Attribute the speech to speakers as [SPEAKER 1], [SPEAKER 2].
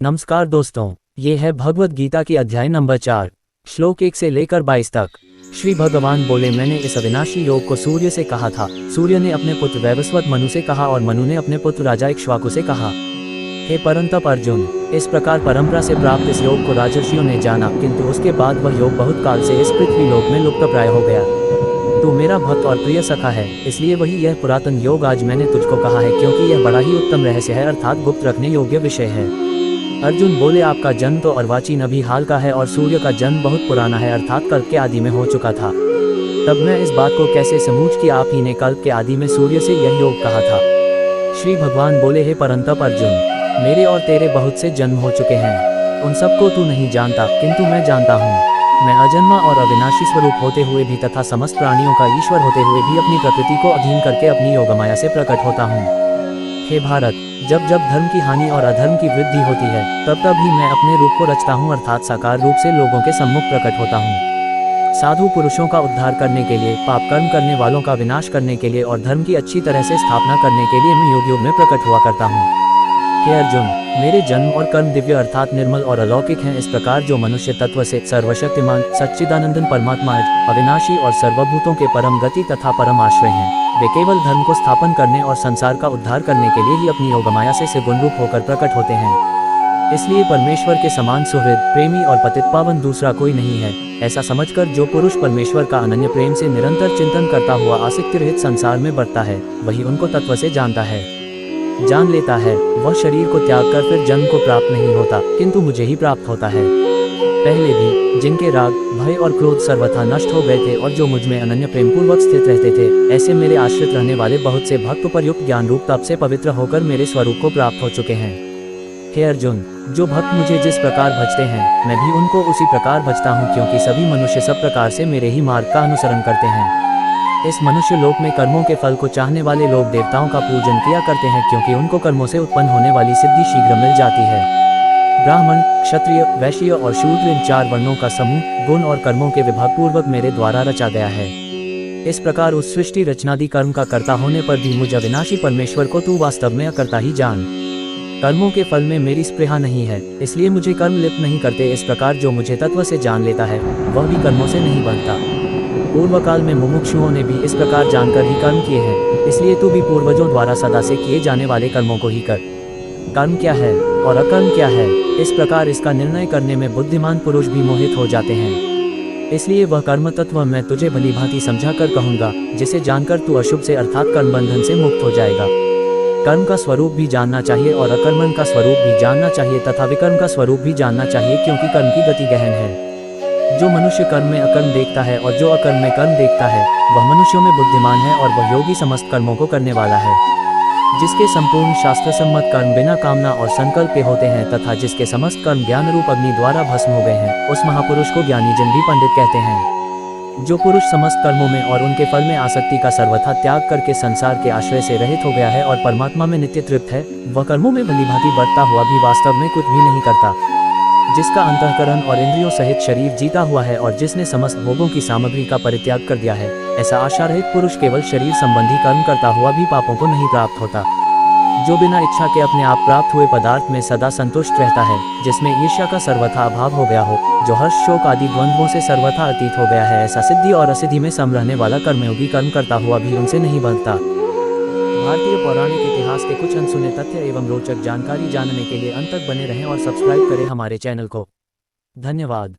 [SPEAKER 1] नमस्कार दोस्तों, ये है भगवद गीता की अध्याय नंबर 4, श्लोक 1 से लेकर 22 तक। श्री भगवान बोले, मैंने इस अविनाशी योग को सूर्य से कहा था। सूर्य ने अपने पुत्र वैवस्वत मनु से कहा और मनु ने अपने पुत्र राजा इक्ष्वाकु से कहा। हे परंतप अर्जुन, इस प्रकार परंपरा से प्राप्त इस योग को राजर्षियों ने जाना, किंतु उसके बाद वह योग बहुत काल से इस पृथ्वी लोक में लुप्तप्राय हो गया। तू मेरा भक्त और प्रिय सखा है, इसलिए वही यह पुरातन योग आज मैंने तुझको कहा है, क्योंकि यह बड़ा ही उत्तम रहस्य है, अर्थात गुप्त रखने योग्य विषय है। अर्जुन बोले, आपका जन्म तो अर्वाचीन अभी हाल का है और सूर्य का जन्म बहुत पुराना है, अर्थात कल्प के आदि में हो चुका था। तब मैं इस बात को कैसे समझूं कि आप ही ने कल्प के आदि में सूर्य से यह योग कहा था। श्री भगवान बोले, हे परंतप अर्जुन, मेरे और तेरे बहुत से जन्म हो चुके हैं, उन सबको तू नहीं जानता, किंतु मैं जानता हूँ। मैं अजन्मा और अविनाशी स्वरूप होते हुए भी तथा समस्त प्राणियों का ईश्वर होते हुए भी अपनी प्रकृति को अधीन करके अपनी योगमाया से प्रकट होता हूँ। हे भारत, जब जब धर्म की हानि और अधर्म की वृद्धि होती है, तब तब ही मैं अपने रूप को रचता हूँ, अर्थात साकार रूप से लोगों के सम्मुख प्रकट होता हूँ। साधु पुरुषों का उद्धार करने के लिए, पाप कर्म करने वालों का विनाश करने के लिए और धर्म की अच्छी तरह से स्थापना करने के लिए मैं युग युग में प्रकट हुआ करता हूँ। हे अर्जुन, मेरे जन्म और कर्म दिव्य अर्थात निर्मल और अलौकिक हैं। इस प्रकार जो मनुष्य तत्व से सर्वशक्तिमान सच्चिदानंदन परमात्मा अविनाशी और सर्वभूतों के परम गति तथा परम आश्रय हैं, वे केवल धर्म को स्थापन करने और संसार का उद्धार करने के लिए ही अपनी योगमाया से सगुण रूप होकर प्रकट होते हैं। इसलिए परमेश्वर के समान सुहृद, प्रेमी और पतित पावन दूसरा कोई नहीं है। ऐसा समझकर जो पुरुष परमेश्वर का अनन्य प्रेम से निरंतर चिंतन करता हुआ आसक्ति रहित संसार में बढ़ता है, वही उनको तत्व से जानता है, जान लेता है। वह शरीर को त्याग कर फिर जन्म को प्राप्त नहीं होता, किंतु मुझे ही प्राप्त होता है। पहले भी जिनके राग, भय और क्रोध सर्वथा नष्ट हो गए थे और जो मुझ में अनन्य प्रेम पूर्वक स्थित रहते थे, ऐसे मेरे आश्रित रहने वाले बहुत से भक्त उपयुक्त ज्ञान रूप तप से पवित्र होकर मेरे स्वरूप को प्राप्त हो चुके हैं। हे अर्जुन, जो भक्त मुझे जिस प्रकार भजते हैं, मैं भी उनको उसी प्रकार भजता हूँ, क्योंकि सभी मनुष्य सब प्रकार से मेरे ही मार्ग का अनुसरण करते हैं। इस मनुष्य लोक में कर्मों के फल को चाहने वाले लोग देवताओं का पूजन किया करते हैं, क्योंकि उनको कर्मों से उत्पन्न होने वाली सिद्धि शीघ्र मिल जाती है। ब्राह्मण, क्षत्रिय, वैश्य और शूद्र, इन 4 वर्णों का समूह गुण और कर्मों के विभाग पूर्वक मेरे द्वारा रचा गया है। इस प्रकार उस सृष्टि रचनादि कर्म का कर्ता होने पर भी मुझ अविनाशी परमेश्वर को तू वास्तव में अकर्ता ही जान। कर्मों के फल में मेरी स्पृहा नहीं है, इसलिए मुझे कर्म लिप्त नहीं करते। इस प्रकार जो मुझे तत्व से जान लेता है, वह भी कर्मों से नहीं बनता। पूर्व काल में मुमुक्षुओं ने भी इस प्रकार जानकर ही कर्म किए हैं, इसलिए तू भी पूर्वजों द्वारा सदा से किए जाने वाले कर्मों को ही कर। कर्म क्या है और अकर्म क्या है, इस प्रकार इसका निर्णय करने में बुद्धिमान पुरुष भी मोहित हो जाते हैं। इसलिए वह कर्म तत्व मैं तुझे भली भांति समझा कर कहूँगा, जिसे जानकर तू अशुभ से अर्थात कर्म बंधन से मुक्त हो जाएगा। कर्म का स्वरूप भी जानना चाहिए और अकर्मण का स्वरूप भी जानना चाहिए तथा विकर्म का स्वरूप भी जानना चाहिए, क्योंकि कर्म की गति गहन है। जो मनुष्य कर्म में अकर्म देखता है और जो अकर्म में कर्म देखता है, वह मनुष्यों में बुद्धिमान है और वह योगी समस्त कर्मों को करने वाला है। जिसके संपूर्ण शास्त्र सम्मत कर्म बिना कामना और संकल्प के होते हैं तथा जिसके समस्त कर्म ज्ञान रूप अग्नि द्वारा भस्म हो गए हैं, उस महापुरुष को ज्ञानी जन भी पंडित कहते हैं। जो पुरुष समस्त कर्मों में और उनके फल में आसक्ति का सर्वथा त्याग करके संसार के आश्रय से रहित हो गया है और परमात्मा में नित्य तृप्त है, वह कर्मों में भली भांति बढ़ता हुआ भी वास्तव में कुछ भी नहीं करता। जिसका अंतःकरण और इंद्रियों सहित शरीर जीता हुआ है और जिसने समस्त भोगों की सामग्री का परित्याग कर दिया है, ऐसा आशा रहित पुरुष केवल शरीर संबंधी कर्म करता हुआ भी पापों को नहीं प्राप्त होता। जो बिना इच्छा के अपने आप प्राप्त हुए पदार्थ में सदा संतुष्ट रहता है, जिसमें ईर्ष्या का सर्वथा अभाव हो गया हो, जो हर्ष शोक आदि द्वंद्वों से सर्वथा अतीत हो गया है, ऐसा सिद्धि और असिद्धि में सम रहने वाला कर्मयोगी कर्म करता हुआ भी उनसे नहीं बनता। भारतीय पौराणिक इतिहास के कुछ अनसुने तथ्य एवं रोचक जानकारी जानने के लिए अंत तक बने रहें और सब्सक्राइब करें हमारे चैनल को। धन्यवाद।